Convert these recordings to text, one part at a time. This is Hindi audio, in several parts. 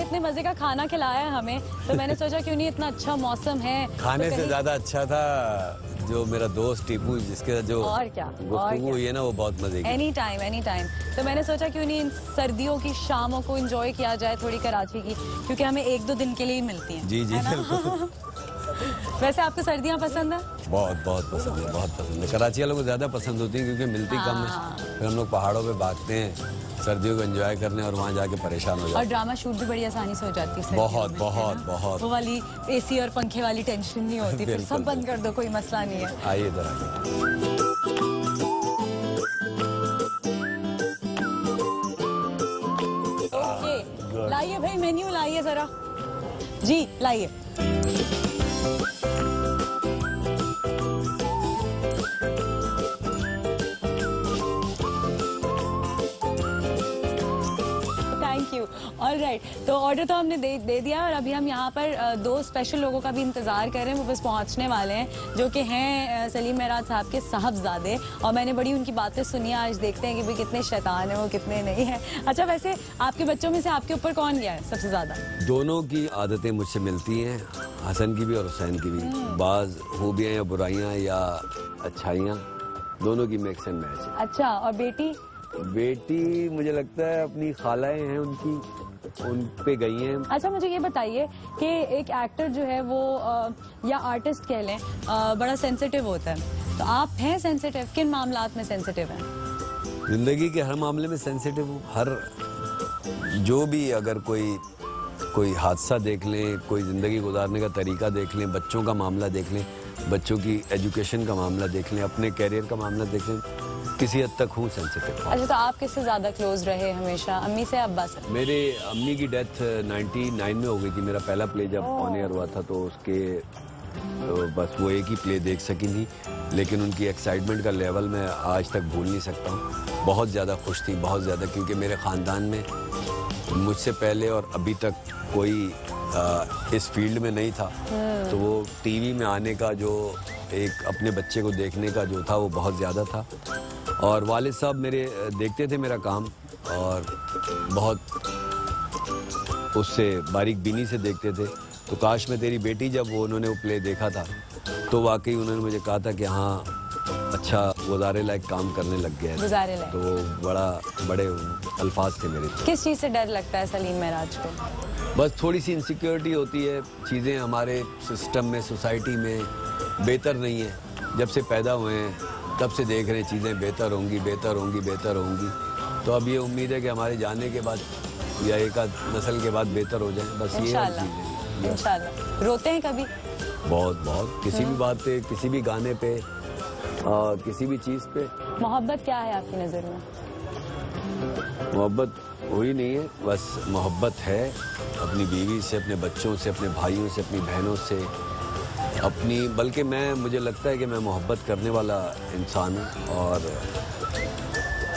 इतने मजे का खाना खिलाया है हमें, तो मैंने सोचा क्यों नहीं, इतना अच्छा मौसम है। खाने से ज्यादा अच्छा था जो मेरा दोस्त टीपू, जिसके जो और क्या गुफ्तगू हुई है ना, वो बहुत मजे की। Any time. तो मैंने सोचा क्यों नहीं इन सर्दियों की शामों को एंजॉय किया जाए थोड़ी कराची की, क्योंकि हमें 1-2 दिन के लिए ही मिलती हैं। जी बिल्कुल। वैसे आपको सर्दियाँ पसंद है? बहुत पसंद है, बहुत पसंद है। कराची वालों को ज्यादा पसंद होती है क्योंकि मिलती कम है। फिर हम लोग पहाड़ों पे भागते हैं सर्दियों को एंजॉय करने और वहाँ जाके परेशान हो जाते हैं। और ड्रामा शूट भी बड़ी आसानी से हो जाती है। बहुत वो वाली एसी और पंखे वाली टेंशन नहीं होती। फिर सब बंद कर दो, कोई मसला नहीं है। आइए इधर आइए। ओके, लाइए भाई मेन्यू लाइए जरा जी, लाइए। ऑलराइट, तो ऑर्डर तो हमने दे दिया और अभी हम यहाँ पर 2 स्पेशल लोगों का भी इंतजार कर रहे हैं। वो बस पहुँचने वाले हैं, जो कि हैं सलीम मेहराज साहब के साहबजादे। और मैंने बड़ी उनकी बातें सुनी, आज देखते हैं कि भाई कितने शैतान है वो, कितने नहीं है। अच्छा, वैसे आपके बच्चों में से आपके ऊपर कौन गया है सबसे ज्यादा? दोनों की आदतें मुझसे मिलती हैं, हसन की भी और हुसैन की भी। बाज खूबियाँ या बुराइयाँ या अच्छाइयाँ, दोनों की मिक्स एंड मैच है। अच्छा, और बेटी मुझे लगता है अपनी खालाएं हैं उनकी, उन पे गई हैं। अच्छा, मुझे ये बताइए कि एक एक्टर जो है वो या आर्टिस्ट कह लें बड़ा सेंसिटिव होता है, तो आप हैं सेंसिटिव? किन मामलात में सेंसिटिव हैं? जिंदगी के हर मामले में सेंसिटिव हूँ। हर जो भी, अगर कोई हादसा देख लें, कोई जिंदगी गुजारने का तरीका देख लें, बच्चों का मामला देख लें, बच्चों की एजुकेशन का मामला देख लें, अपने कैरियर का मामला देख लें, किसी हद तक हूँ सेंसिटिव। अच्छा, तो आप किससे ज्यादा क्लोज रहे हमेशा, अम्मी से अब्बा से? मेरे अम्मी की डेथ 99 में हो गई थी। मेरा पहला प्ले जब ऑन एयर हुआ था तो उसके बस वो एक ही प्ले देख सकी थी, लेकिन उनकी एक्साइटमेंट का लेवल मैं आज तक भूल नहीं सकता हूँ। बहुत ज़्यादा खुश थी, बहुत ज़्यादा, क्योंकि मेरे ख़ानदान में मुझसे पहले और अभी तक कोई इस फील्ड में नहीं था। तो वो टीवी में आने का जो एक अपने बच्चे को देखने का जो था वो बहुत ज़्यादा था। और वालिद साहब मेरे देखते थे मेरा काम और बहुत उससे बारीक बीनी से देखते थे। तो काश मैं तेरी बेटी, जब उन्होंने वो प्ले देखा था तो वाकई उन्होंने मुझे कहा था कि हाँ, अच्छा गुजारे लायक काम करने लग गया है। गुजारे लायक। तो वो बड़े अल्फाज थे मेरे। किस चीज़ से डर लगता है सलीम मेहराज को? बस थोड़ी सी इनसिक्योरिटी होती है, चीज़ें हमारे सिस्टम में, सोसाइटी में बेहतर नहीं है। जब से पैदा हुए हैं तब से देख रहे हैं चीज़ें बेहतर होंगी। तो अब ये उम्मीद है कि हमारे जाने के बाद या एक आध नस्ल के बाद बेहतर हो जाए, बस ये चीज़ें। इंशाल्लाह। रोते हैं कभी? बहुत, किसी भी बात पे, किसी भी गाने पे, किसी भी चीज़ पे। मोहब्बत क्या है आपकी नज़र में? मोहब्बत हुई नहीं है, बस मोहब्बत है अपनी बीवी से, अपने बच्चों से, अपने भाइयों से, अपनी बहनों से, बल्कि मुझे लगता है कि मैं मोहब्बत करने वाला इंसान हूँ और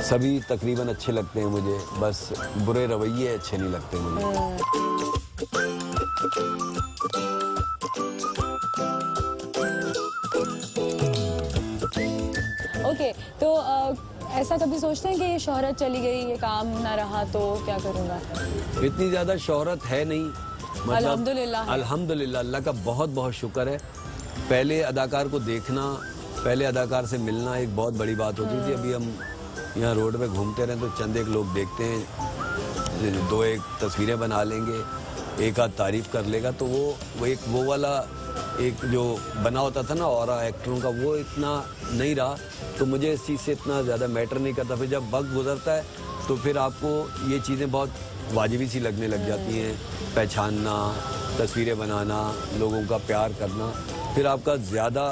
सभी तकरीबन अच्छे लगते हैं मुझे, बस बुरे रवैये अच्छे नहीं लगते मुझे। ओके, तो ऐसा कभी सोचते हैं कि ये शोहरत चली गई, ये काम ना रहा तो क्या करूँगा? इतनी ज़्यादा शोहरत है नहीं, अल्हम्दुलिल्लाह, अल्लाह का बहुत शुक्र है। पहले अदाकार को देखना, पहले अदाकार से मिलना एक बहुत बड़ी बात होती थी। अभी हम यहाँ रोड पे घूमते रहे तो चंद एक लोग देखते हैं, 2-1 तस्वीरें बना लेंगे, एक आध तारीफ कर लेगा, तो वो वाला एक जो बना होता था ना और एक्टरों का, वो इतना नहीं रहा। तो मुझे इस चीज़ से इतना ज़्यादा मैटर नहीं करता। फिर जब वक्त गुजरता है तो फिर आपको ये चीज़ें बहुत वाजिबी सी लगने लग जाती हैं, पहचानना, तस्वीरें बनाना, लोगों का प्यार करना, फिर आपका ज़्यादा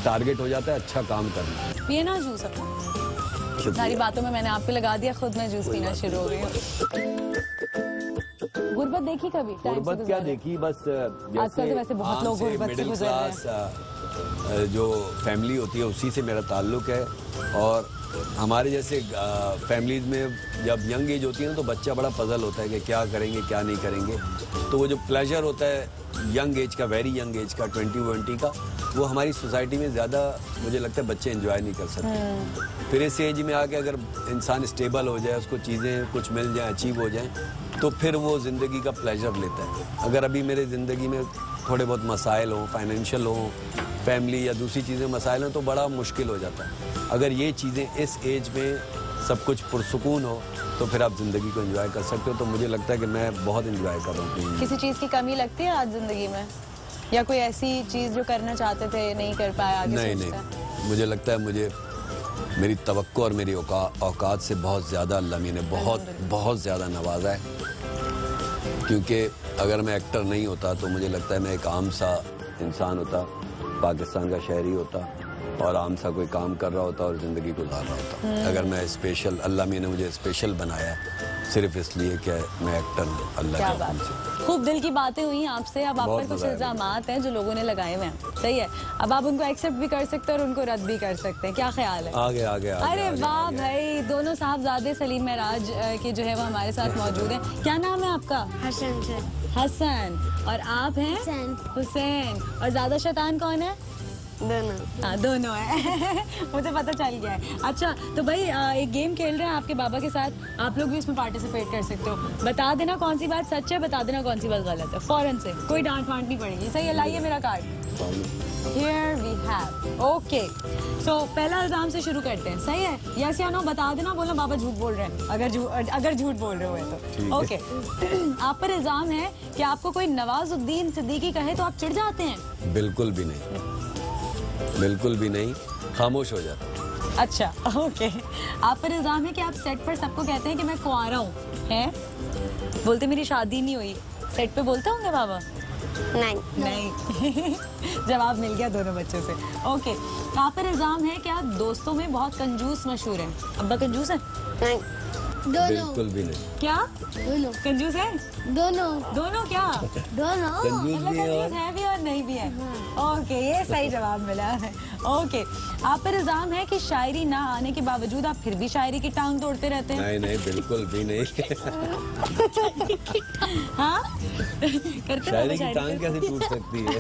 टारगेट हो जाता है अच्छा काम करना। पिए ना जूस अपना, सारी बातों में मैंने आपको लगा दिया, खुद मैं जूस पीना शुरू हो गई हूँ। गुर्बत देखी कभी? गुर्बत क्या देखी, बस आजकल तो वैसे बहुत लोग गुर्बत से गुजर रहे हैं। जो फैमिली होती है उसी से मेरा ताल्लुक है। और हमारे जैसे फैमिलीज में जब यंग एज होती है ना तो बच्चा बड़ा पजल होता है कि क्या करेंगे क्या नहीं करेंगे। तो वो जो प्लेजर होता है यंग एज का, वेरी यंग एज का, 20 का, वो हमारी सोसाइटी में ज़्यादा मुझे लगता है बच्चे एंजॉय नहीं कर सकते। फिर इस एज में आके अगर इंसान स्टेबल हो जाए, उसको चीज़ें कुछ मिल जाए, अचीव हो जाएं, तो फिर वो ज़िंदगी का प्लेजर लेता है। अगर अभी मेरे ज़िंदगी में थोड़े बहुत मसाइल हों, फाइनेंशियल हों, फैमिली या दूसरी चीज़ें मसाइल हों, तो बड़ा मुश्किल हो जाता है। अगर ये चीज़ें इस एज में सब कुछ पुरसुकून हो तो फिर आप ज़िंदगी को एंजॉय कर सकते हो। तो मुझे लगता है कि मैं बहुत एंजॉय कर रहा हूँ। किसी चीज़ की कमी लगती है आज ज़िंदगी में, या कोई ऐसी चीज़ जो करना चाहते थे नहीं कर पाए आगे? नहीं, मुझे लगता है मुझे मेरी तवक्को और मेरी औकात से बहुत ज़्यादा अल्लाह ने बहुत ज़्यादा नवाजा है। क्योंकि अगर मैं एक्टर नहीं होता तो मुझे लगता है मैं एक आम सा इंसान होता, पाकिस्तान का शहरी होता और आम सा कोई काम कर रहा होता और ज़िंदगी गुजार रहा होता। अगर मैं स्पेशल, अल्लाह ने मुझे स्पेशल बनाया सिर्फ इसलिए कि मैं एक्टर हूँ, अल्लाह के हुक्म से। खूब दिल की बातें हुई आपसे। अब आप पर कुछ इल्जामात हैं जो लोगों ने लगाए हुए हैं, सही है? अब आप उनको एक्सेप्ट भी कर सकते हैं और उनको रद्द भी कर सकते हैं, क्या ख्याल है? आगे। अरे वाह भाई, दोनों साहबजादे सलीम महराज के जो है वो हमारे साथ मौजूद हैं। क्या नाम है आपका? हसन। और आप हैं? हुसैन। और ज्यादा शैतान कौन है? दोनों। हाँ, दोनों है। मुझे पता चल गया है। अच्छा, तो भाई एक गेम खेल रहे हैं आपके बाबा के साथ, आप लोग भी इसमें पार्टिसिपेट कर सकते हो। बता देना कौन सी बात सच है, बता देना कौन सी बात गलत है, फौरन से, कोई डांट वांट नहीं पड़ेगी। सही है? लाइए मेरा card. Here we have. Okay. So पहला इल्जाम से शुरू करते हैं, सही है? यस या नो बता देना, बोलना बाबा झूठ बोल रहे हैं, अगर झूठ बोल रहे हो तो। ओके। आप पर इल्जाम है कि आपको कोई नवाजुद्दीन सिद्दीकी कहे तो आप चिढ़ जाते हैं? बिल्कुल भी नहीं, बिल्कुल भी नहीं, खामोश हो जाता। अच्छा, ओके। आप पर इल्जाम है कि आप सेट पर सबको कहते हैं कि मैं कुंवारा हूँ, हैं? बोलते मेरी शादी नहीं हुई, सेट पे बोलते होंगे बाबा? नहीं। जवाब मिल गया दोनों बच्चों से। ओके। आप पर इल्जाम है कि आप दोस्तों में बहुत कंजूस मशहूर हैं। अब्बा कंजूस है? नहीं। बिल्कुल भी नहीं। क्या? दोनों। कंजूस है? दोनों क्या? कंजूस भी है भी और नहीं भी है। ओके, ये सही जवाब मिला है। ओके। आप पर इल्जाम है कि शायरी ना आने के बावजूद आप फिर भी शायरी की टांग तोड़ते रहते हैं। नहीं, बिल्कुल भी नहीं। हाँ? करते शायरी की टांग कैसे टूट सकती है?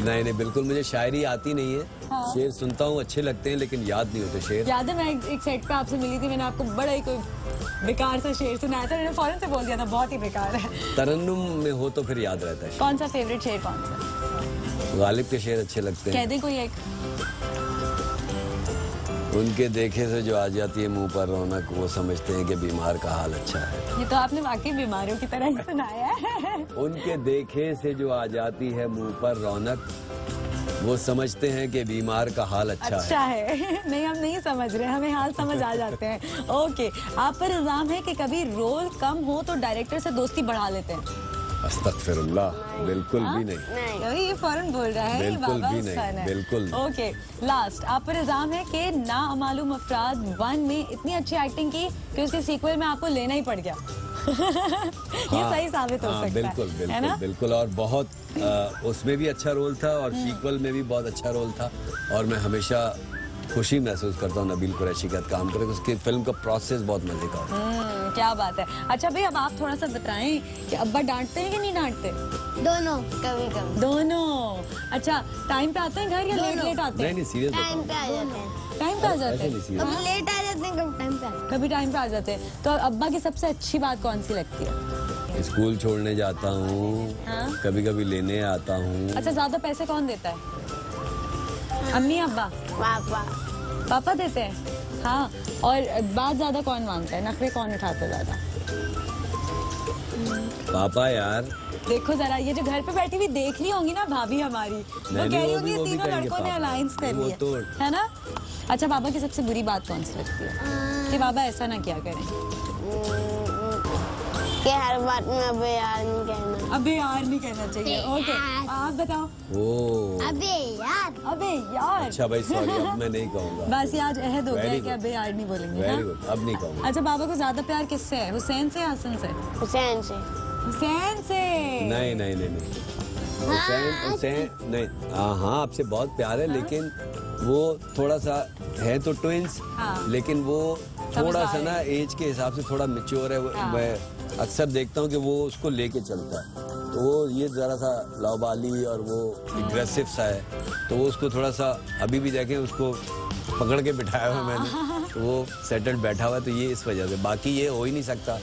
नहीं, बिल्कुल मुझे शायरी आती नहीं है। हाँ। शेर सुनता हूँ, अच्छे लगते हैं, लेकिन याद नहीं होते शेर। याद है मैं एक सेट पे आपसे मिली थी, मैंने आपको बड़ा ही कोई बेकार सा शेर सुनाया था, मैंने फौरन से बोल दिया था बहुत ही बेकार है। तरन्नुम में हो तो फिर याद रहता है। कौन सा फेवरेट शेर कौन सा? गालिब के शेर अच्छे लगते हैं। कह दे कोई एक। उनके देखे से जो आ जाती है मुंह पर रौनक, वो समझते हैं कि बीमार का हाल अच्छा है। ये तो आपने वाकई बीमारियों की तरह ही सुनाया है। उनके देखे से जो आ जाती है मुंह पर रौनक, वो समझते हैं कि बीमार का हाल अच्छा है। नहीं, हम नहीं समझ रहे, हमें हाल समझ आ जाते हैं। ओके। आप पर इल्जाम है कि कभी रोल कम हो तो डायरेक्टर से दोस्ती बढ़ा लेते हैं। अस्तगफिरुल्लाह, बिल्कुल भी नहीं। ये फौरन बोल रहा है, बिल्कुल भी नहीं, बिल्कुल। ओके। लास्ट, आप पर इल्जाम है कि नामालूम अफराद 1 में इतनी अच्छी एक्टिंग की कि उसके सीक्वल में आपको लेना ही पड़ गया। ये सही साबित हो सकता है ना? बिल्कुल। और बहुत उसमें भी अच्छा रोल था और सीक्वल में भी बहुत अच्छा रोल था, और मैं हमेशा खुशी महसूस करता हूँ नबील कुरैशी के साथ काम करके। उसकी फिल्म का प्रोसेस बहुत मजे का होता है। क्या बात है। अच्छा भाई, अब आप थोड़ा सा बताएं कि अब्बा डांटते हैं कि नहीं डांटते? दोनों, कभी दोनों। अच्छा, टाइम पे आते हैं घर या लेट आते हैं? नहीं, सीरियस टाइम पे आ जाते हैं। टाइम पे आ जाते हैं? कभी लेट आ जाते हैं, कभी टाइम पे आते हैं। कभी टाइम पे आ जाते हैं। तो अब्बा की सबसे अच्छी बात कौन सी लगती है? स्कूल छोड़ने जाता हूँ, कभी कभी लेने आता हूँ। अच्छा, ज्यादा पैसे कौन देता है? अम्मी, अब्बा? पापा देते हैं। हाँ। और बात ज्यादा कौन मांगता है, नखरे कौन उठाता है ज्यादा? पापा यार। देखो जरा, ये जो घर पे बैठी हुई देख ली होंगी ना भाभी हमारी, वो कह रही होंगी तीनों लड़कों ने अलायंस कर लिया तो है ना? अच्छा, पापा की सबसे बुरी बात कौन सी लगती है कि बाबा ऐसा ना क्या करें? कि हर बात में अबे यार नहीं कहना। अबे यार नहीं कहना चाहिए। ओके, आप बताओ। अबे यार। अच्छा भाई, सॉरी, अब मैं नहीं कहूँगा। बस ये आज अहद हो गया कि अबे यार नहीं बोलेंगे। वेरी गुड, अब नहीं कहूँगा। अच्छा, बाबा को ज्यादा प्यार किससे है, हुसैन से या हसन से? हुसैन से। हुसैन से? नहीं। हुसैन नहीं। हाँ, आपसे बहुत प्यार है, लेकिन वो थोड़ा सा है तो ट्विंस, लेकिन वो थोड़ा सा ना एज के हिसाब से थोड़ा मैच्योर है। मैं अक्सर देखता हूँ कि वो उसको लेके चलता है। तो वो ये ज़रा सा लावाली और वो एग्रेसिव सा है, तो वो उसको थोड़ा सा अभी भी देखें उसको पकड़ के बिठाया हुआ मैंने, तो वो सेटल्ड बैठा हुआ है, तो ये इस वजह से। बाकी ये हो ही नहीं सकता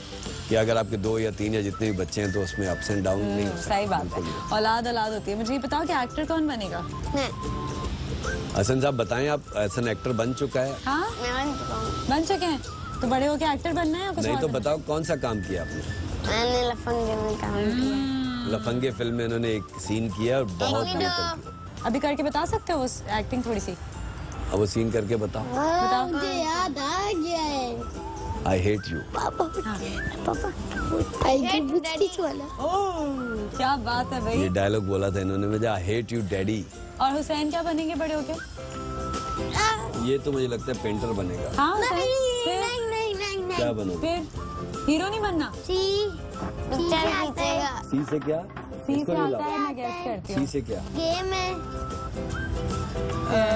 कि अगर आपके 2 या 3 या जितने भी बच्चे हैं तो उसमें अप्स एंड डाउन नहीं हो सकता। सही बात है, औलाद औलाद होती है। मुझे ये बताओ कि एक्टर कौन बनेगा? मैं हसन साहब बताएं, आप हसन एक्टर बन चुका है? हाँ बन चुका हूँ। बन चुके हैं, तो बड़े होके एक्टर बनना है या कुछ नहीं और तो करना है? बताओ कौन सा काम किया आपने? मैंने लफंगे में काम किया। लफंगे फिल्म में उन्होंने एक सीन किया और बहुत एक बेहतर किया। अभी करके बता सकते हो उस एक्टिंग थोड़ी सी? अब वो सीन करके बताओ। बताओ। मुझे याद आ गया है। I hate you. पापा वाला। ओह क्या बात है ये भाई। डायलॉग बोला था इन्होंने मुझे, आई हेट यू डैडी। और हुसैन क्या बनेंगे बड़े होके? ये तो मुझे लगता है पेंटर बनेगा। हाँ हुसैन, नहीं क्या बनोगे? फिर हीरो नहीं बनना? पिक्चर खींचेगा। सी से क्या? सी इसको से नहीं आता लाओ। है, मैं गेस करती सी हूँ। से क्या? गेम है।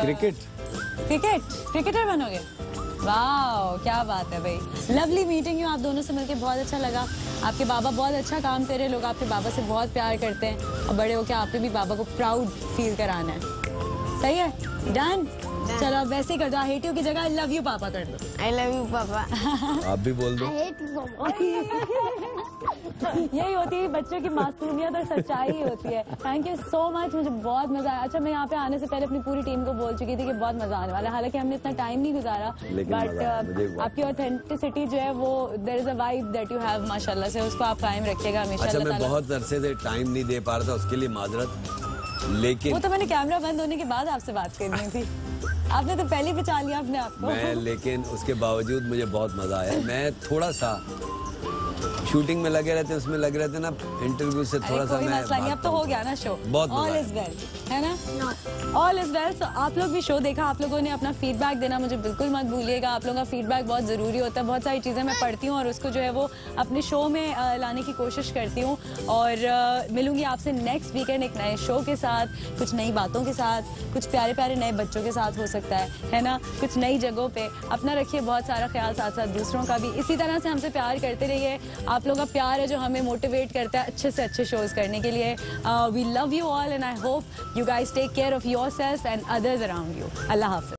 क्रिकेट। क्रिकेटर बनोगे? वाह क्या बात है भाई। लवली मीटिंग यू, आप दोनों से मिलकर बहुत अच्छा लगा। आपके बाबा बहुत अच्छा काम कर रहे हैं, लोग आपके बाबा से बहुत प्यार करते हैं और बड़े होकर आपने भी बाबा को प्राउड फील कराना है। सही है? डन। चलो अब वैसे ही कर दो, आई हेट यू की जगह आई लव यू पापा कर दो। आई लव यू पापा। आप भी बोल दो। आई हेट यू पापा। यही होती है बच्चों की मासूमियत और सच्चाई ही होती है। थैंक यू सो मच, मुझे बहुत मजा आया। अच्छा मैं यहाँ पे आने से पहले अपनी पूरी टीम को बोल चुकी थी कि बहुत मजा आने वाला है, हालांकि हमने इतना टाइम नहीं गुजारा, लेकिन मजा आया, मुझे बट बहुत। आपकी ऑथेंटिसिटी जो है वो there is a vibe that you have माशाल्लाह से, उसको आप कायम रखिएगा हमेशा। अच्छा अल्लाह मैं ताला। बहुत अरसे से टाइम नहीं दे पा रहा था, उसके लिए माजरत, लेकिन वो तो मैंने कैमरा बंद होने के बाद आपसे बात करनी थी, आपने तो पहले बचा लिया अपने आप को। मैं लेकिन उसके बावजूद मुझे बहुत मजा आया। मैं थोड़ा सा शूटिंग में लगे रहते हैं, उसमें लगे रहते हैं ना, इंटरव्यू से अरे थोड़ा सा कोई मैं मसला नहीं, अब तो हो गया ना शो। बहुत मजा ऑल आया। इज वेल, है ना? All is well. सो आप लोग भी शो देखा, आप लोगों ने अपना फीडबैक देना मुझे बिल्कुल मत भूलिएगा। आप लोगों का फीडबैक बहुत ज़रूरी होता है। बहुत सारी चीज़ें मैं पढ़ती हूँ और उसको जो है वो अपने शो में लाने की कोशिश करती हूँ। और मिलूंगी आपसे नेक्स्ट वीकेंड एक नए शो के साथ, कुछ नई बातों के साथ, कुछ प्यारे प्यारे नए बच्चों के साथ हो सकता है ना, कुछ नई जगहों पे। अपना रखिए बहुत सारा ख्याल, साथ साथ दूसरों का भी। इसी तरह से हमसे प्यार करते रहिए। आप लोगों का प्यार है जो हमें मोटिवेट करता है अच्छे से अच्छे शोज करने के लिए। We love you all and I hope you guys take care of yourself and others around you. अल्लाह हाफिज।